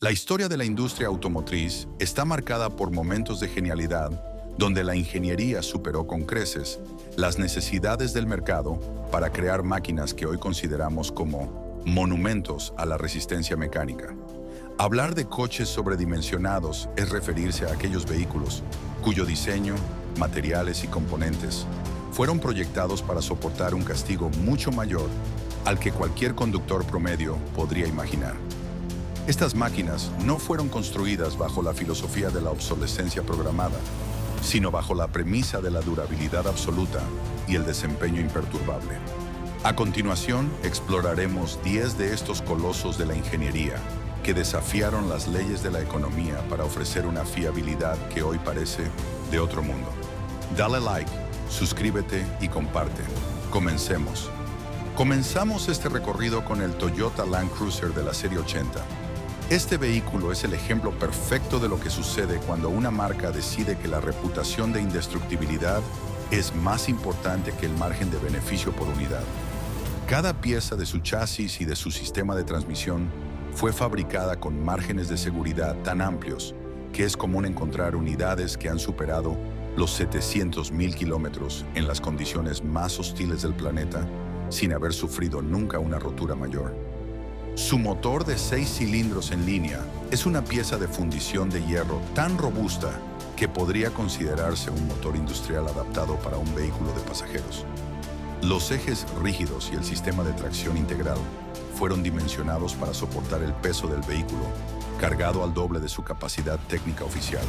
La historia de la industria automotriz está marcada por momentos de genialidad donde la ingeniería superó con creces las necesidades del mercado para crear máquinas que hoy consideramos como monumentos a la resistencia mecánica. Hablar de coches sobredimensionados es referirse a aquellos vehículos cuyo diseño, materiales y componentes fueron proyectados para soportar un castigo mucho mayor al que cualquier conductor promedio podría imaginar. Estas máquinas no fueron construidas bajo la filosofía de la obsolescencia programada, sino bajo la premisa de la durabilidad absoluta y el desempeño imperturbable. A continuación, exploraremos 10 de estos colosos de la ingeniería que desafiaron las leyes de la economía para ofrecer una fiabilidad que hoy parece de otro mundo. Dale like, suscríbete y comparte. Comencemos. Comenzamos este recorrido con el Toyota Land Cruiser de la serie 80. Este vehículo es el ejemplo perfecto de lo que sucede cuando una marca decide que la reputación de indestructibilidad es más importante que el margen de beneficio por unidad. Cada pieza de su chasis y de su sistema de transmisión fue fabricada con márgenes de seguridad tan amplios que es común encontrar unidades que han superado los 700.000 kilómetros en las condiciones más hostiles del planeta sin haber sufrido nunca una rotura mayor. Su motor de 6 cilindros en línea es una pieza de fundición de hierro tan robusta que podría considerarse un motor industrial adaptado para un vehículo de pasajeros. Los ejes rígidos y el sistema de tracción integral fueron dimensionados para soportar el peso del vehículo, cargado al doble de su capacidad técnica oficial,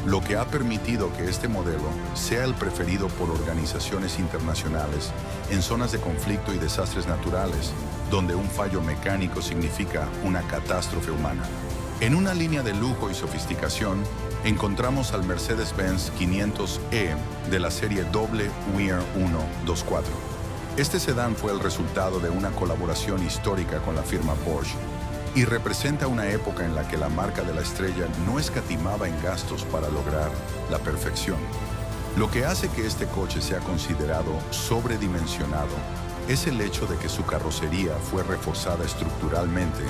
lo que ha permitido que este modelo sea el preferido por organizaciones internacionales en zonas de conflicto y desastres naturales, donde un fallo mecánico significa una catástrofe humana. En una línea de lujo y sofisticación, encontramos al Mercedes-Benz 500e de la serie doble Weir 124. Este sedán fue el resultado de una colaboración histórica con la firma Porsche y representa una época en la que la marca de la estrella no escatimaba en gastos para lograr la perfección. Lo que hace que este coche sea considerado sobredimensionado es el hecho de que su carrocería fue reforzada estructuralmente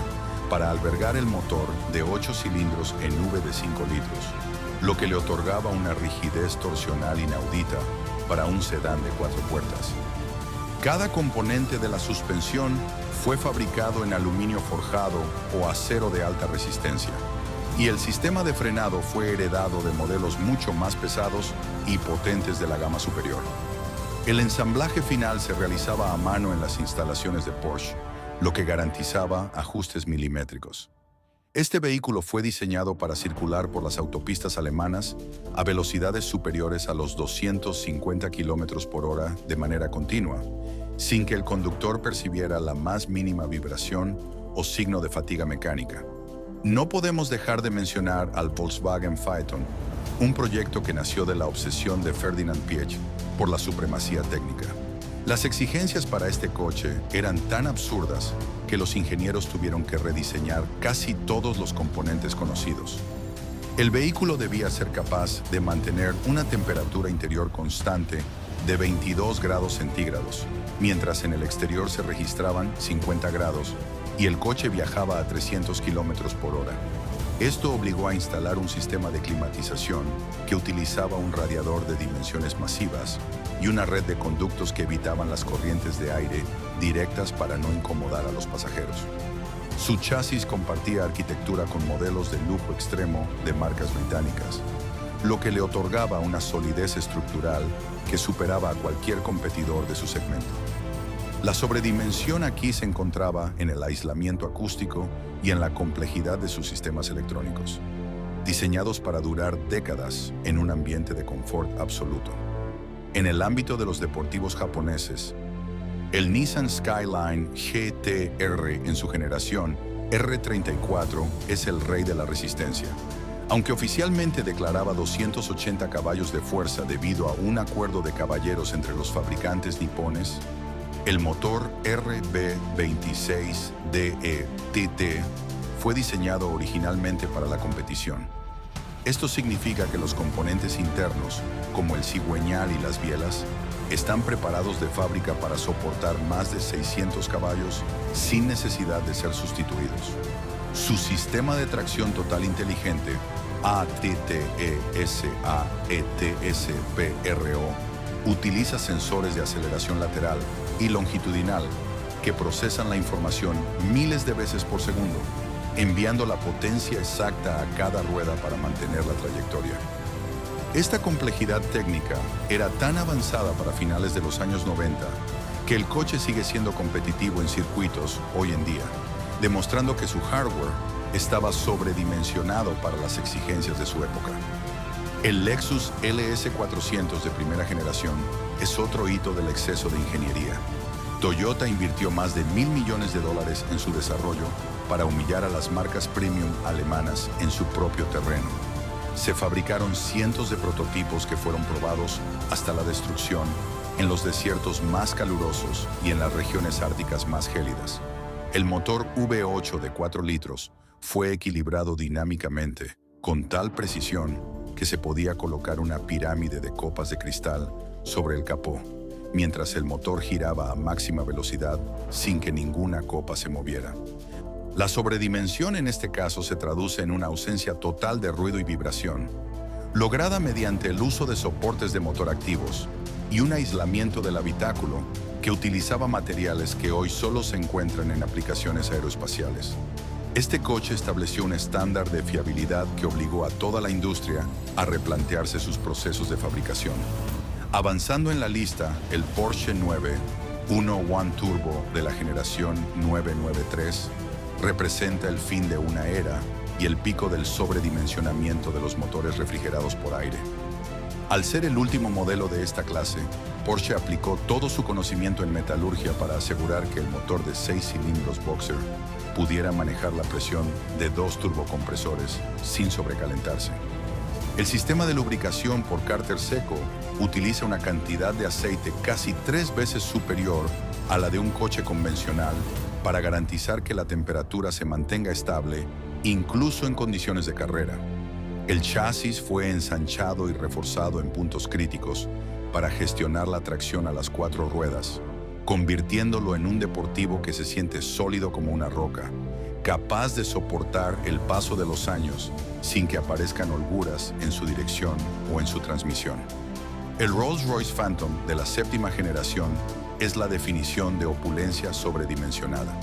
para albergar el motor de 8 cilindros en V de 5 litros, lo que le otorgaba una rigidez torsional inaudita para un sedán de 4 puertas. Cada componente de la suspensión fue fabricado en aluminio forjado o acero de alta resistencia, y el sistema de frenado fue heredado de modelos mucho más pesados y potentes de la gama superior. El ensamblaje final se realizaba a mano en las instalaciones de Porsche, lo que garantizaba ajustes milimétricos. Este vehículo fue diseñado para circular por las autopistas alemanas a velocidades superiores a los 250 km por hora de manera continua, sin que el conductor percibiera la más mínima vibración o signo de fatiga mecánica. No podemos dejar de mencionar al Volkswagen Phaeton, un proyecto que nació de la obsesión de Ferdinand Piëch por la supremacía técnica. Las exigencias para este coche eran tan absurdas que los ingenieros tuvieron que rediseñar casi todos los componentes conocidos. El vehículo debía ser capaz de mantener una temperatura interior constante de 22 grados centígrados, mientras en el exterior se registraban 50 grados y el coche viajaba a 300 kilómetros por hora. Esto obligó a instalar un sistema de climatización que utilizaba un radiador de dimensiones masivas y una red de conductos que evitaban las corrientes de aire directas para no incomodar a los pasajeros. Su chasis compartía arquitectura con modelos de lujo extremo de marcas británicas, lo que le otorgaba una solidez estructural que superaba a cualquier competidor de su segmento. La sobredimensión aquí se encontraba en el aislamiento acústico y en la complejidad de sus sistemas electrónicos, diseñados para durar décadas en un ambiente de confort absoluto. En el ámbito de los deportivos japoneses, el Nissan Skyline GT-R en su generación R34 es el rey de la resistencia. Aunque oficialmente declaraba 280 caballos de fuerza debido a un acuerdo de caballeros entre los fabricantes nipones, el motor RB26DE-TT fue diseñado originalmente para la competición. Esto significa que los componentes internos, como el cigüeñal y las bielas, están preparados de fábrica para soportar más de 600 caballos sin necesidad de ser sustituidos. Su sistema de tracción total inteligente, ATTESAETSPRO, utiliza sensores de aceleración lateral y longitudinal que procesan la información miles de veces por segundo, enviando la potencia exacta a cada rueda para mantener la trayectoria. Esta complejidad técnica era tan avanzada para finales de los años 90 que el coche sigue siendo competitivo en circuitos hoy en día, demostrando que su hardware estaba sobredimensionado para las exigencias de su época. El Lexus LS400 de primera generación es otro hito del exceso de ingeniería. Toyota invirtió más de $1.000 millones en su desarrollo para humillar a las marcas premium alemanas en su propio terreno. Se fabricaron cientos de prototipos que fueron probados hasta la destrucción en los desiertos más calurosos y en las regiones árticas más gélidas. El motor V8 de 4 litros fue equilibrado dinámicamente con tal precisión que se podía colocar una pirámide de copas de cristal sobre el capó, mientras el motor giraba a máxima velocidad sin que ninguna copa se moviera. La sobredimensión en este caso se traduce en una ausencia total de ruido y vibración, lograda mediante el uso de soportes de motor activos y un aislamiento del habitáculo que utilizaba materiales que hoy solo se encuentran en aplicaciones aeroespaciales. Este coche estableció un estándar de fiabilidad que obligó a toda la industria a replantearse sus procesos de fabricación. Avanzando en la lista, el Porsche 911 Turbo de la generación 993 representa el fin de una era y el pico del sobredimensionamiento de los motores refrigerados por aire. Al ser el último modelo de esta clase, Porsche aplicó todo su conocimiento en metalurgia para asegurar que el motor de 6 cilindros Boxer pudiera manejar la presión de 2 turbocompresores sin sobrecalentarse. El sistema de lubricación por cárter seco utiliza una cantidad de aceite casi 3 veces superior a la de un coche convencional para garantizar que la temperatura se mantenga estable, incluso en condiciones de carrera. El chasis fue ensanchado y reforzado en puntos críticos para gestionar la tracción a las 4 ruedas, convirtiéndolo en un deportivo que se siente sólido como una roca, capaz de soportar el paso de los años sin que aparezcan holguras en su dirección o en su transmisión. El Rolls-Royce Phantom de la 7ª generación es la definición de opulencia sobredimensionada.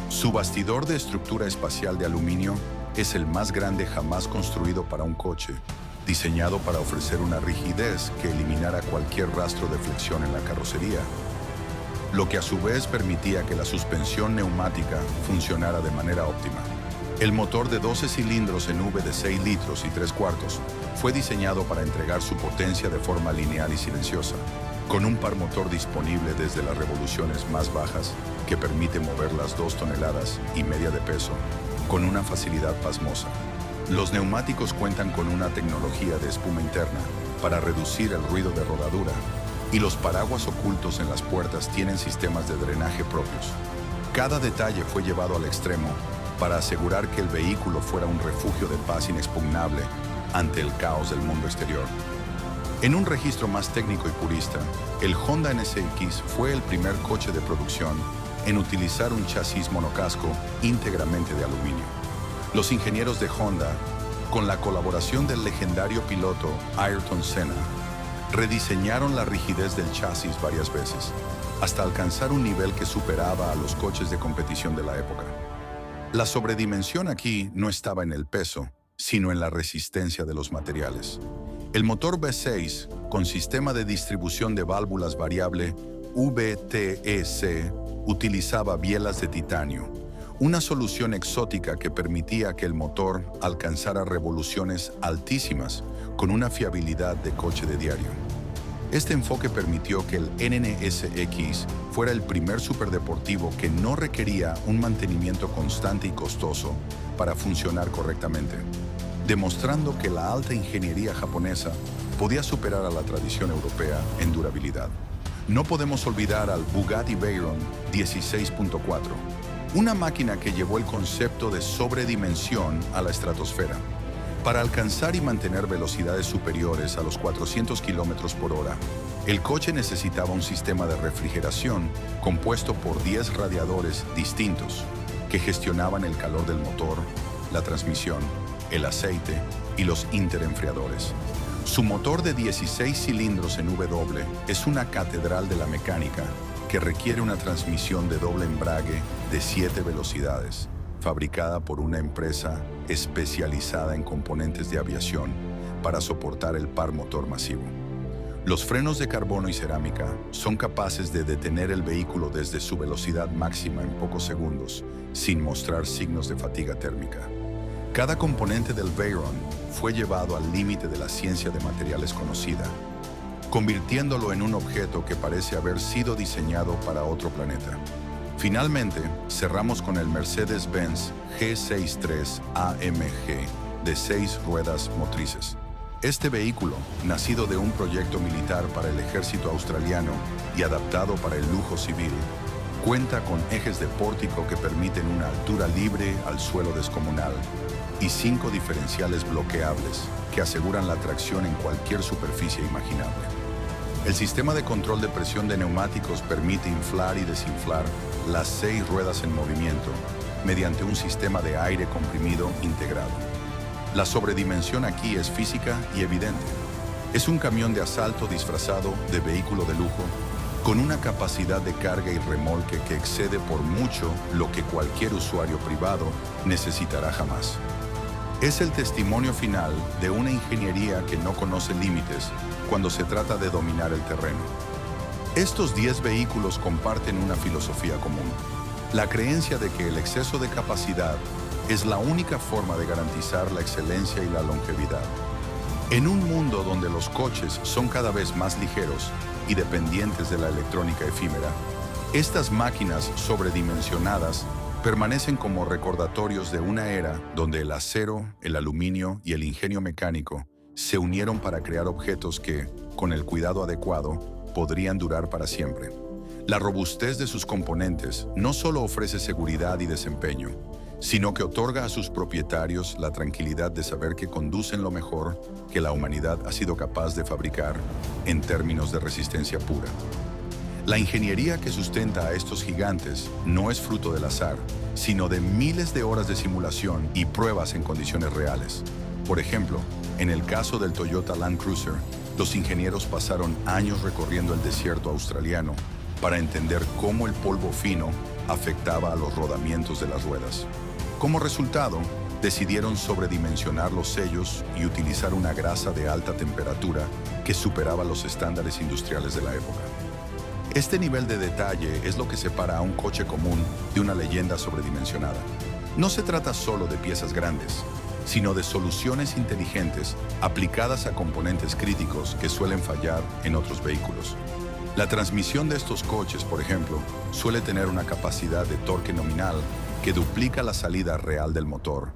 Su bastidor de estructura espacial de aluminio es el más grande jamás construido para un coche, diseñado para ofrecer una rigidez que eliminara cualquier rastro de flexión en la carrocería, lo que a su vez permitía que la suspensión neumática funcionara de manera óptima. El motor de 12 cilindros en V de 6 litros y 3 cuartos fue diseñado para entregar su potencia de forma lineal y silenciosa, con un par motor disponible desde las revoluciones más bajas que permite mover las 2,5 toneladas de peso con una facilidad pasmosa. Los neumáticos cuentan con una tecnología de espuma interna para reducir el ruido de rodadura, y los paraguas ocultos en las puertas tienen sistemas de drenaje propios. Cada detalle fue llevado al extremo para asegurar que el vehículo fuera un refugio de paz inexpugnable ante el caos del mundo exterior. En un registro más técnico y purista, el Honda NSX fue el primer coche de producción en utilizar un chasis monocasco íntegramente de aluminio. Los ingenieros de Honda, con la colaboración del legendario piloto Ayrton Senna, rediseñaron la rigidez del chasis varias veces, hasta alcanzar un nivel que superaba a los coches de competición de la época. La sobredimensión aquí no estaba en el peso, sino en la resistencia de los materiales. El motor V6, con sistema de distribución de válvulas variable VTEC, utilizaba bielas de titanio, una solución exótica que permitía que el motor alcanzara revoluciones altísimas con una fiabilidad de coche de diario. Este enfoque permitió que el NSX fuera el primer superdeportivo que no requería un mantenimiento constante y costoso para funcionar correctamente, demostrando que la alta ingeniería japonesa podía superar a la tradición europea en durabilidad. No podemos olvidar al Bugatti Veyron 16.4, una máquina que llevó el concepto de sobredimensión a la estratosfera. Para alcanzar y mantener velocidades superiores a los 400 km/h, el coche necesitaba un sistema de refrigeración compuesto por 10 radiadores distintos, que gestionaban el calor del motor, la transmisión, el aceite y los interenfriadores. Su motor de 16 cilindros en W es una catedral de la mecánica que requiere una transmisión de doble embrague de 7 velocidades, fabricada por una empresa especializada en componentes de aviación para soportar el par motor masivo. Los frenos de carbono y cerámica son capaces de detener el vehículo desde su velocidad máxima en pocos segundos, sin mostrar signos de fatiga térmica. Cada componente del Veyron fue llevado al límite de la ciencia de materiales conocida, convirtiéndolo en un objeto que parece haber sido diseñado para otro planeta. Finalmente, cerramos con el Mercedes-Benz G63 AMG de 6 ruedas motrices. Este vehículo, nacido de un proyecto militar para el ejército australiano y adaptado para el lujo civil, cuenta con ejes de pórtico que permiten una altura libre al suelo descomunal y 5 diferenciales bloqueables que aseguran la tracción en cualquier superficie imaginable. El sistema de control de presión de neumáticos permite inflar y desinflar las 6 ruedas en movimiento mediante un sistema de aire comprimido integrado. La sobredimensión aquí es física y evidente. Es un camión de asalto disfrazado de vehículo de lujo, con una capacidad de carga y remolque que excede por mucho lo que cualquier usuario privado necesitará jamás. Es el testimonio final de una ingeniería que no conoce límites cuando se trata de dominar el terreno. Estos 10 vehículos comparten una filosofía común: la creencia de que el exceso de capacidad es la única forma de garantizar la excelencia y la longevidad. En un mundo donde los coches son cada vez más ligeros y dependientes de la electrónica efímera, estas máquinas sobredimensionadas permanecen como recordatorios de una era donde el acero, el aluminio y el ingenio mecánico se unieron para crear objetos que, con el cuidado adecuado, podrían durar para siempre. La robustez de sus componentes no solo ofrece seguridad y desempeño, sino que otorga a sus propietarios la tranquilidad de saber que conducen lo mejor que la humanidad ha sido capaz de fabricar en términos de resistencia pura. La ingeniería que sustenta a estos gigantes no es fruto del azar, sino de miles de horas de simulación y pruebas en condiciones reales. Por ejemplo, en el caso del Toyota Land Cruiser, los ingenieros pasaron años recorriendo el desierto australiano para entender cómo el polvo fino afectaba a los rodamientos de las ruedas. Como resultado, decidieron sobredimensionar los sellos y utilizar una grasa de alta temperatura que superaba los estándares industriales de la época. Este nivel de detalle es lo que separa a un coche común de una leyenda sobredimensionada. No se trata solo de piezas grandes, sino de soluciones inteligentes aplicadas a componentes críticos que suelen fallar en otros vehículos. La transmisión de estos coches, por ejemplo, suele tener una capacidad de torque nominal que duplica la salida real del motor,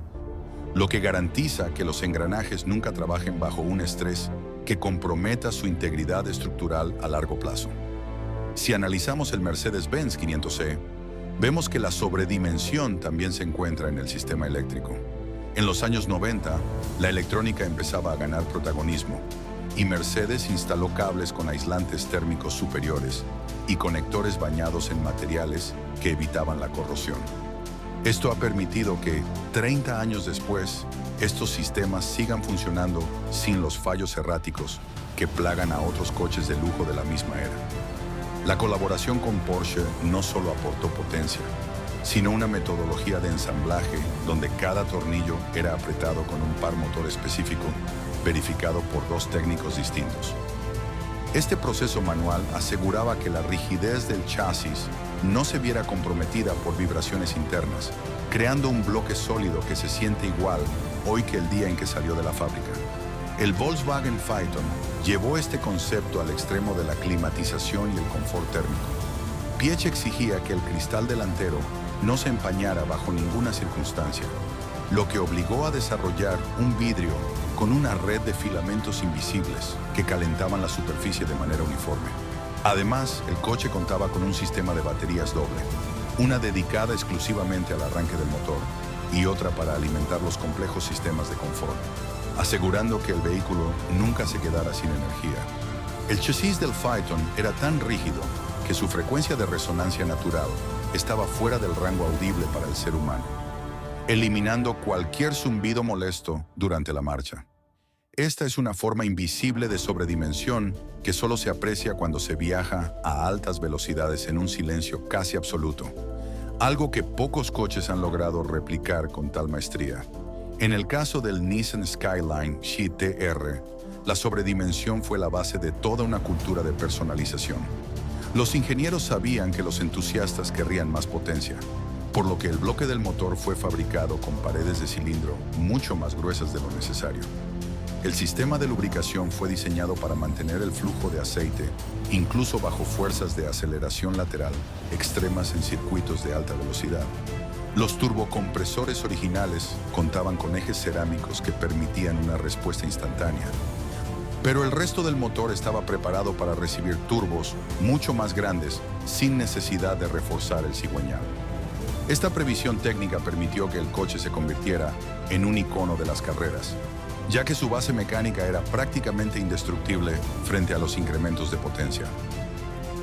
lo que garantiza que los engranajes nunca trabajen bajo un estrés que comprometa su integridad estructural a largo plazo. Si analizamos el Mercedes-Benz 500e, vemos que la sobredimensión también se encuentra en el sistema eléctrico. En los años 90, la electrónica empezaba a ganar protagonismo y Mercedes instaló cables con aislantes térmicos superiores y conectores bañados en materiales que evitaban la corrosión. Esto ha permitido que, 30 años después, estos sistemas sigan funcionando sin los fallos erráticos que plagan a otros coches de lujo de la misma era. La colaboración con Porsche no solo aportó potencia, sino una metodología de ensamblaje donde cada tornillo era apretado con un par motor específico, verificado por 2 técnicos distintos. Este proceso manual aseguraba que la rigidez del chasis no se viera comprometida por vibraciones internas, creando un bloque sólido que se siente igual hoy que el día en que salió de la fábrica. El Volkswagen Phaeton llevó este concepto al extremo de la climatización y el confort térmico. Piëch exigía que el cristal delantero no se empañara bajo ninguna circunstancia, lo que obligó a desarrollar un vidrio con una red de filamentos invisibles que calentaban la superficie de manera uniforme. Además, el coche contaba con un sistema de baterías doble, una dedicada exclusivamente al arranque del motor y otra para alimentar los complejos sistemas de confort, asegurando que el vehículo nunca se quedara sin energía. El chasis del Phaeton era tan rígido que su frecuencia de resonancia natural estaba fuera del rango audible para el ser humano, eliminando cualquier zumbido molesto durante la marcha. Esta es una forma invisible de sobredimensión que solo se aprecia cuando se viaja a altas velocidades en un silencio casi absoluto, algo que pocos coches han logrado replicar con tal maestría. En el caso del Nissan Skyline GT-R, la sobredimensión fue la base de toda una cultura de personalización. Los ingenieros sabían que los entusiastas querrían más potencia, por lo que el bloque del motor fue fabricado con paredes de cilindro mucho más gruesas de lo necesario. El sistema de lubricación fue diseñado para mantener el flujo de aceite, incluso bajo fuerzas de aceleración lateral extremas en circuitos de alta velocidad. Los turbocompresores originales contaban con ejes cerámicos que permitían una respuesta instantánea, pero el resto del motor estaba preparado para recibir turbos mucho más grandes sin necesidad de reforzar el cigüeñal. Esta previsión técnica permitió que el coche se convirtiera en un icono de las carreras, ya que su base mecánica era prácticamente indestructible frente a los incrementos de potencia.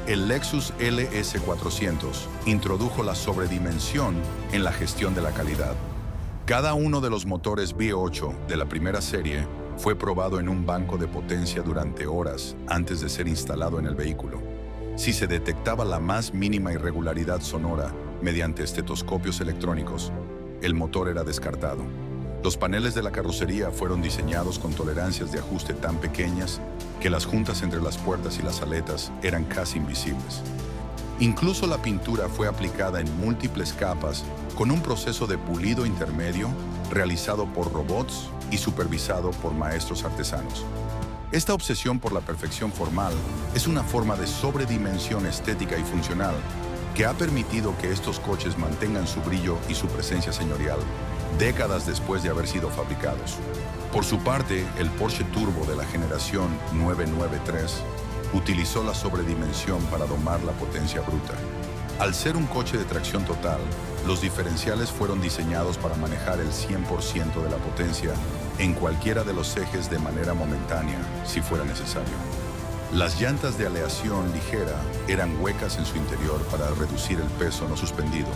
El Lexus LS400 introdujo la sobredimensión en la gestión de la calidad. Cada uno de los motores V8 de la primera serie fue probado en un banco de potencia durante horas antes de ser instalado en el vehículo. Si se detectaba la más mínima irregularidad sonora mediante estetoscopios electrónicos, el motor era descartado. Los paneles de la carrocería fueron diseñados con tolerancias de ajuste tan pequeñas que las juntas entre las puertas y las aletas eran casi invisibles. Incluso la pintura fue aplicada en múltiples capas con un proceso de pulido intermedio realizado por robots y supervisado por maestros artesanos. Esta obsesión por la perfección formal es una forma de sobredimensión estética y funcional que ha permitido que estos coches mantengan su brillo y su presencia señorial décadas después de haber sido fabricados. Por su parte, el Porsche Turbo de la generación 993 utilizó la sobredimensión para domar la potencia bruta. Al ser un coche de tracción total, los diferenciales fueron diseñados para manejar el 100% de la potencia en cualquiera de los ejes de manera momentánea, si fuera necesario. Las llantas de aleación ligera eran huecas en su interior para reducir el peso no suspendido,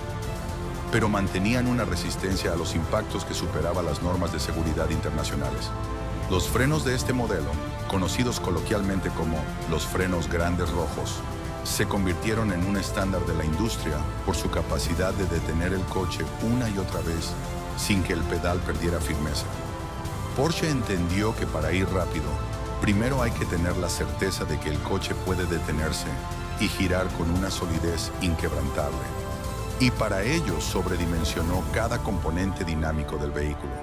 pero mantenían una resistencia a los impactos que superaba las normas de seguridad internacionales. Los frenos de este modelo, conocidos coloquialmente como los frenos grandes rojos, se convirtieron en un estándar de la industria por su capacidad de detener el coche una y otra vez sin que el pedal perdiera firmeza. Porsche entendió que para ir rápido, primero hay que tener la certeza de que el coche puede detenerse y girar con una solidez inquebrantable. Y para ello sobredimensionó cada componente dinámico del vehículo.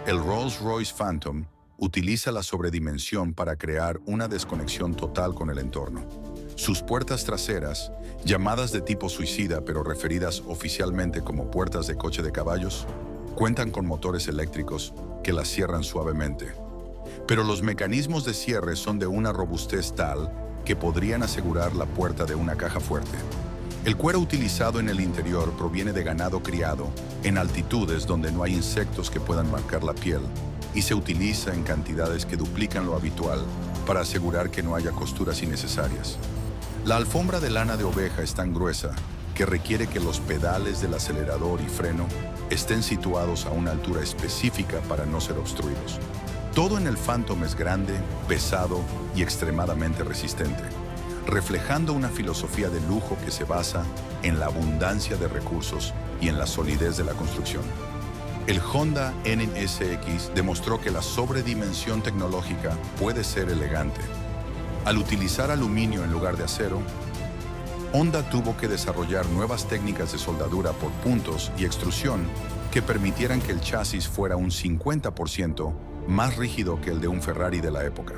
El Rolls-Royce Phantom utiliza la sobredimensión para crear una desconexión total con el entorno. Sus puertas traseras, llamadas de tipo suicida pero referidas oficialmente como puertas de coche de caballos, cuentan con motores eléctricos que las cierran suavemente. Pero los mecanismos de cierre son de una robustez tal que podrían asegurar la puerta de una caja fuerte. El cuero utilizado en el interior proviene de ganado criado en altitudes donde no hay insectos que puedan marcar la piel y se utiliza en cantidades que duplican lo habitual para asegurar que no haya costuras innecesarias. La alfombra de lana de oveja es tan gruesa que requiere que los pedales del acelerador y freno estén situados a una altura específica para no ser obstruidos. Todo en el Phantom es grande, pesado y extremadamente resistente, reflejando una filosofía de lujo que se basa en la abundancia de recursos y en la solidez de la construcción. El Honda NSX demostró que la sobredimensión tecnológica puede ser elegante. Al utilizar aluminio en lugar de acero, Honda tuvo que desarrollar nuevas técnicas de soldadura por puntos y extrusión que permitieran que el chasis fuera un 50% más rígido que el de un Ferrari de la época.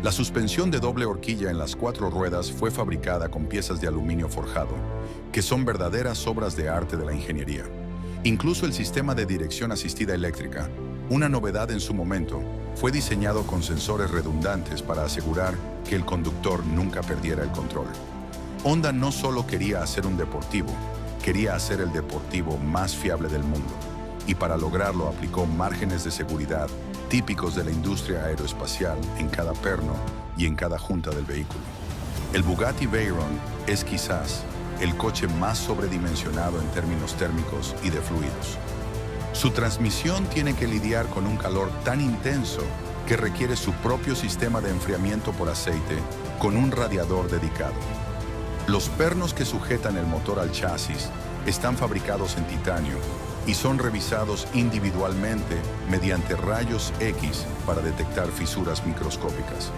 La suspensión de doble horquilla en las 4 ruedas fue fabricada con piezas de aluminio forjado, que son verdaderas obras de arte de la ingeniería. Incluso el sistema de dirección asistida eléctrica, una novedad en su momento, fue diseñado con sensores redundantes para asegurar que el conductor nunca perdiera el control. Honda no solo quería hacer un deportivo, quería hacer el deportivo más fiable del mundo, y para lograrlo aplicó márgenes de seguridad típicos de la industria aeroespacial en cada perno y en cada junta del vehículo. El Bugatti Veyron es quizás el coche más sobredimensionado en términos térmicos y de fluidos. Su transmisión tiene que lidiar con un calor tan intenso que requiere su propio sistema de enfriamiento por aceite con un radiador dedicado. Los pernos que sujetan el motor al chasis están fabricados en titanio y son revisados individualmente mediante rayos X para detectar fisuras microscópicas.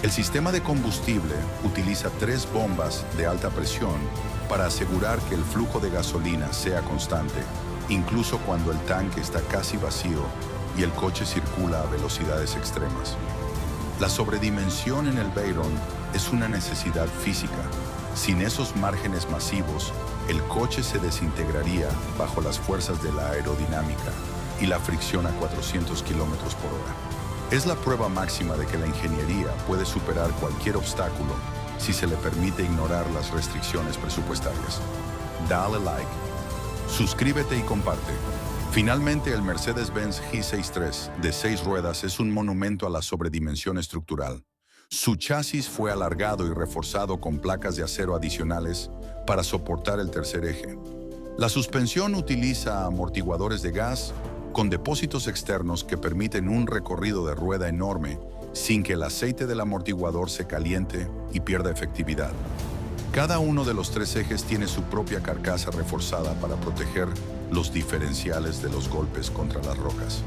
El sistema de combustible utiliza 3 bombas de alta presión para asegurar que el flujo de gasolina sea constante, incluso cuando el tanque está casi vacío y el coche circula a velocidades extremas. La sobredimensión en el Veyron es una necesidad física. Sin esos márgenes masivos, el coche se desintegraría bajo las fuerzas de la aerodinámica y la fricción a 400 kilómetros por hora. Es la prueba máxima de que la ingeniería puede superar cualquier obstáculo si se le permite ignorar las restricciones presupuestarias. Dale like, suscríbete y comparte. Finalmente, el Mercedes-Benz G63 de 6 ruedas es un monumento a la sobredimensión estructural. Su chasis fue alargado y reforzado con placas de acero adicionales para soportar el tercer eje. La suspensión utiliza amortiguadores de gas con depósitos externos que permiten un recorrido de rueda enorme sin que el aceite del amortiguador se caliente y pierda efectividad. Cada uno de los 3 ejes tiene su propia carcasa reforzada para proteger los diferenciales de los golpes contra las rocas.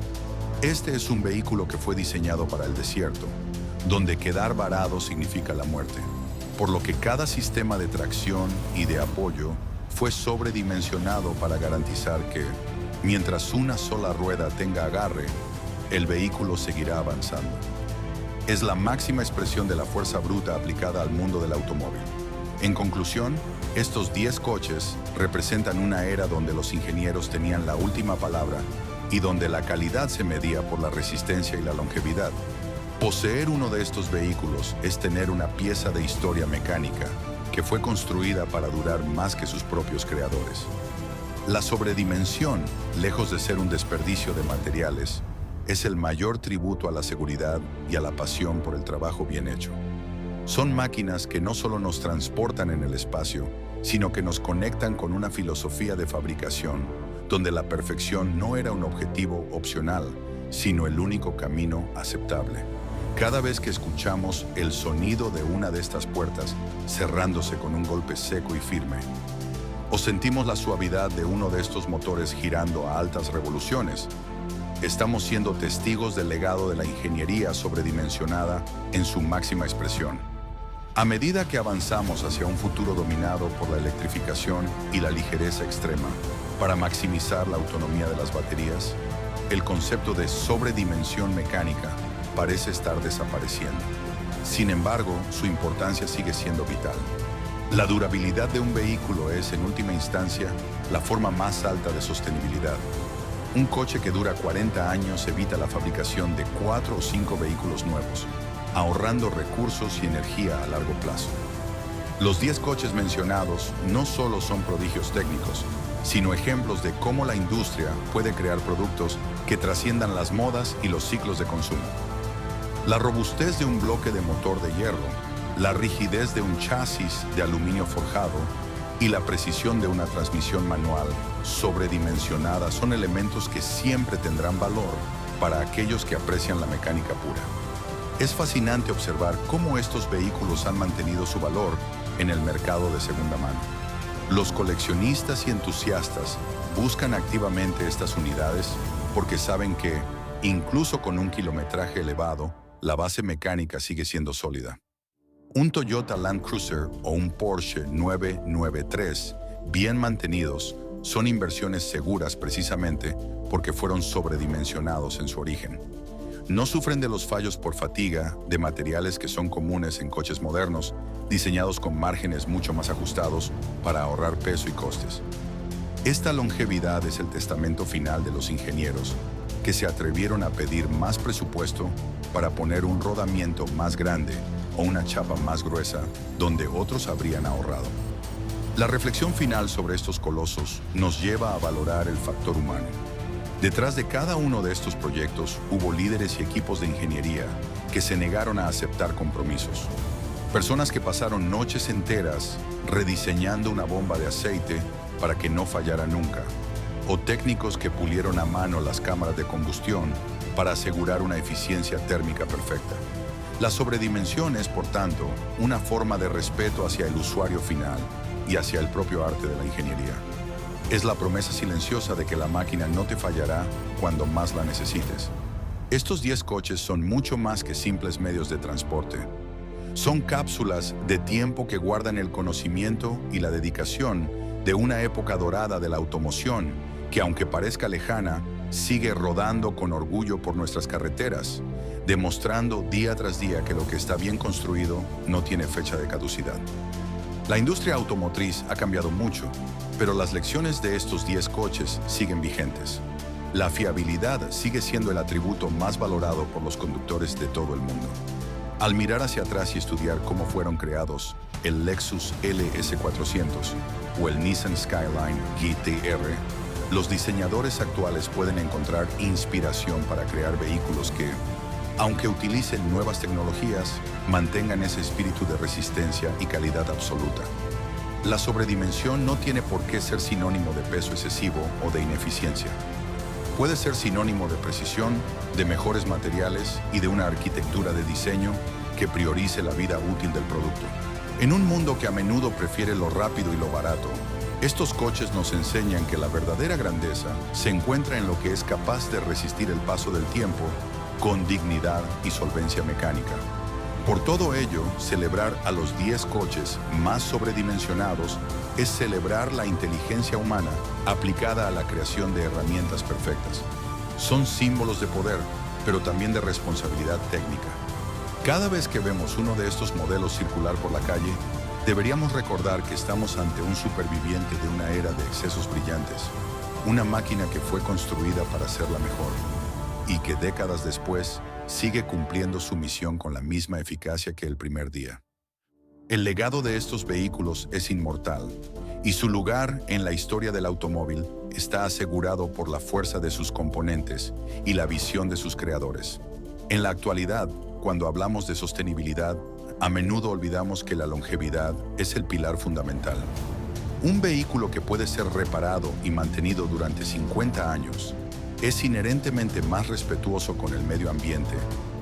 Este es un vehículo que fue diseñado para el desierto, donde quedar varado significa la muerte, por lo que cada sistema de tracción y de apoyo fue sobredimensionado para garantizar que, mientras una sola rueda tenga agarre, el vehículo seguirá avanzando. Es la máxima expresión de la fuerza bruta aplicada al mundo del automóvil. En conclusión, estos 10 coches representan una era donde los ingenieros tenían la última palabra y donde la calidad se medía por la resistencia y la longevidad. Poseer uno de estos vehículos es tener una pieza de historia mecánica que fue construida para durar más que sus propios creadores. La sobredimensión, lejos de ser un desperdicio de materiales, es el mayor tributo a la seguridad y a la pasión por el trabajo bien hecho. Son máquinas que no solo nos transportan en el espacio, sino que nos conectan con una filosofía de fabricación donde la perfección no era un objetivo opcional, sino el único camino aceptable. Cada vez que escuchamos el sonido de una de estas puertas cerrándose con un golpe seco y firme, o sentimos la suavidad de uno de estos motores girando a altas revoluciones, estamos siendo testigos del legado de la ingeniería sobredimensionada en su máxima expresión. A medida que avanzamos hacia un futuro dominado por la electrificación y la ligereza extrema, para maximizar la autonomía de las baterías, el concepto de sobredimensión mecánica parece estar desapareciendo. Sin embargo, su importancia sigue siendo vital. La durabilidad de un vehículo es, en última instancia, la forma más alta de sostenibilidad. Un coche que dura 40 años evita la fabricación de 4 o 5 vehículos nuevos, ahorrando recursos y energía a largo plazo. Los 10 coches mencionados no solo son prodigios técnicos, sino ejemplos de cómo la industria puede crear productos que trasciendan las modas y los ciclos de consumo. La robustez de un bloque de motor de hierro, la rigidez de un chasis de aluminio forjado y la precisión de una transmisión manual sobredimensionada son elementos que siempre tendrán valor para aquellos que aprecian la mecánica pura. Es fascinante observar cómo estos vehículos han mantenido su valor en el mercado de segunda mano. Los coleccionistas y entusiastas buscan activamente estas unidades porque saben que, incluso con un kilometraje elevado, la base mecánica sigue siendo sólida. Un Toyota Land Cruiser o un Porsche 993, bien mantenidos, son inversiones seguras precisamente porque fueron sobredimensionados en su origen. No sufren de los fallos por fatiga de materiales que son comunes en coches modernos, diseñados con márgenes mucho más ajustados para ahorrar peso y costes. Esta longevidad es el testamento final de los ingenieros que se atrevieron a pedir más presupuesto para poner un rodamiento más grande o una chapa más gruesa donde otros habrían ahorrado. La reflexión final sobre estos colosos nos lleva a valorar el factor humano. Detrás de cada uno de estos proyectos hubo líderes y equipos de ingeniería que se negaron a aceptar compromisos. Personas que pasaron noches enteras rediseñando una bomba de aceite para que no fallara nunca. O técnicos que pulieron a mano las cámaras de combustión para asegurar una eficiencia térmica perfecta. La sobredimensión es, por tanto, una forma de respeto hacia el usuario final y hacia el propio arte de la ingeniería. Es la promesa silenciosa de que la máquina no te fallará cuando más la necesites. Estos 10 coches son mucho más que simples medios de transporte. Son cápsulas de tiempo que guardan el conocimiento y la dedicación de una época dorada de la automoción que, aunque parezca lejana, sigue rodando con orgullo por nuestras carreteras, demostrando día tras día que lo que está bien construido no tiene fecha de caducidad. La industria automotriz ha cambiado mucho, pero las lecciones de estos 10 coches siguen vigentes. La fiabilidad sigue siendo el atributo más valorado por los conductores de todo el mundo. Al mirar hacia atrás y estudiar cómo fueron creados el Lexus LS400 o el Nissan Skyline GT-R, los diseñadores actuales pueden encontrar inspiración para crear vehículos que, aunque utilicen nuevas tecnologías, mantengan ese espíritu de resistencia y calidad absoluta. La sobredimensión no tiene por qué ser sinónimo de peso excesivo o de ineficiencia. Puede ser sinónimo de precisión, de mejores materiales y de una arquitectura de diseño que priorice la vida útil del producto. En un mundo que a menudo prefiere lo rápido y lo barato, estos coches nos enseñan que la verdadera grandeza se encuentra en lo que es capaz de resistir el paso del tiempo con dignidad y solvencia mecánica. Por todo ello, celebrar a los 10 coches más sobredimensionados es celebrar la inteligencia humana aplicada a la creación de herramientas perfectas. Son símbolos de poder, pero también de responsabilidad técnica. Cada vez que vemos uno de estos modelos circular por la calle, deberíamos recordar que estamos ante un superviviente de una era de excesos brillantes, una máquina que fue construida para ser la mejor y que décadas después sigue cumpliendo su misión con la misma eficacia que el primer día. El legado de estos vehículos es inmortal y su lugar en la historia del automóvil está asegurado por la fuerza de sus componentes y la visión de sus creadores. En la actualidad, cuando hablamos de sostenibilidad, a menudo olvidamos que la longevidad es el pilar fundamental. Un vehículo que puede ser reparado y mantenido durante 50 años es inherentemente más respetuoso con el medio ambiente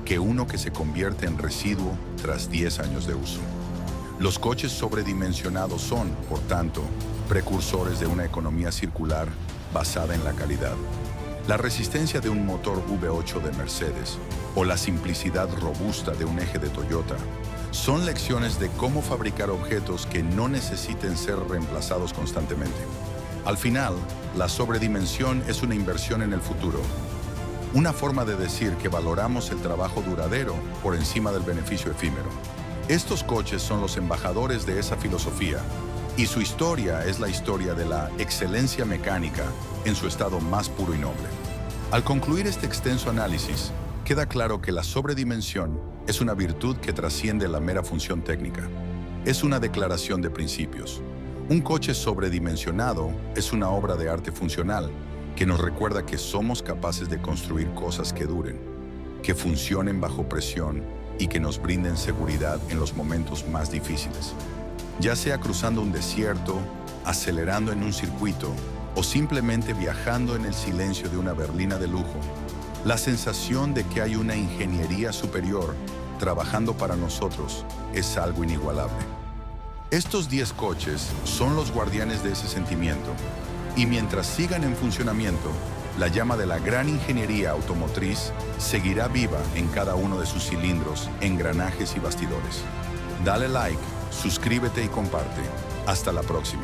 que uno que se convierte en residuo tras 10 años de uso. Los coches sobredimensionados son, por tanto, precursores de una economía circular basada en la calidad. La resistencia de un motor V8 de Mercedes o la simplicidad robusta de un eje de Toyota son lecciones de cómo fabricar objetos que no necesiten ser reemplazados constantemente. Al final, la sobredimensión es una inversión en el futuro, una forma de decir que valoramos el trabajo duradero por encima del beneficio efímero. Estos coches son los embajadores de esa filosofía, y su historia es la historia de la excelencia mecánica en su estado más puro y noble. Al concluir este extenso análisis, queda claro que la sobredimensión es una virtud que trasciende la mera función técnica. Es una declaración de principios. Un coche sobredimensionado es una obra de arte funcional que nos recuerda que somos capaces de construir cosas que duren, que funcionen bajo presión y que nos brinden seguridad en los momentos más difíciles. Ya sea cruzando un desierto, acelerando en un circuito o simplemente viajando en el silencio de una berlina de lujo, la sensación de que hay una ingeniería superior trabajando para nosotros es algo inigualable. Estos 10 coches son los guardianes de ese sentimiento, y mientras sigan en funcionamiento, la llama de la gran ingeniería automotriz seguirá viva en cada uno de sus cilindros, engranajes y bastidores. Dale like, suscríbete y comparte. Hasta la próxima.